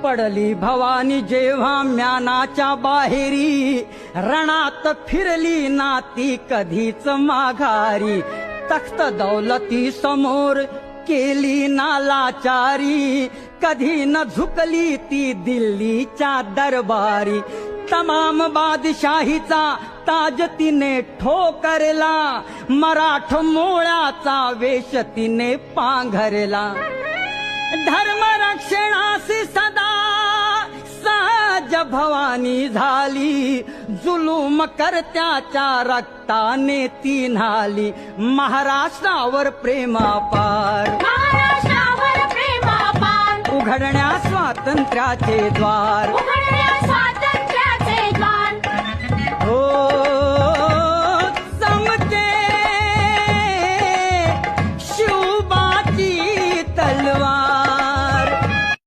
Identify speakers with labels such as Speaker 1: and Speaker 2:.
Speaker 1: पडली भवानी जेव्हा म्यानाच्या बाहेरी, रणात फिरली ना ती कधीच माघारी. तख्त दौलती समोर केली ना लाचारी, कधी न झुकली ती दिल्लीच्या दरबारी. तमाम बादशाहीचा ताज तिने ठोकरला, मराठ मोळ्याचा वेश तिने पांघरला. धर्म रक्षणासी सदा सहज भवानी झाली, जुलूम करत्याच्या रक्ताने ती न्हाली. महाराष्ट्रावर प्रेमापार,
Speaker 2: महाराष्ट्रावर प्रेमापार,
Speaker 1: उघडण्या स्वातंत्र्याचे द्वार,
Speaker 2: उघडण्या स्वातंत्र्याचे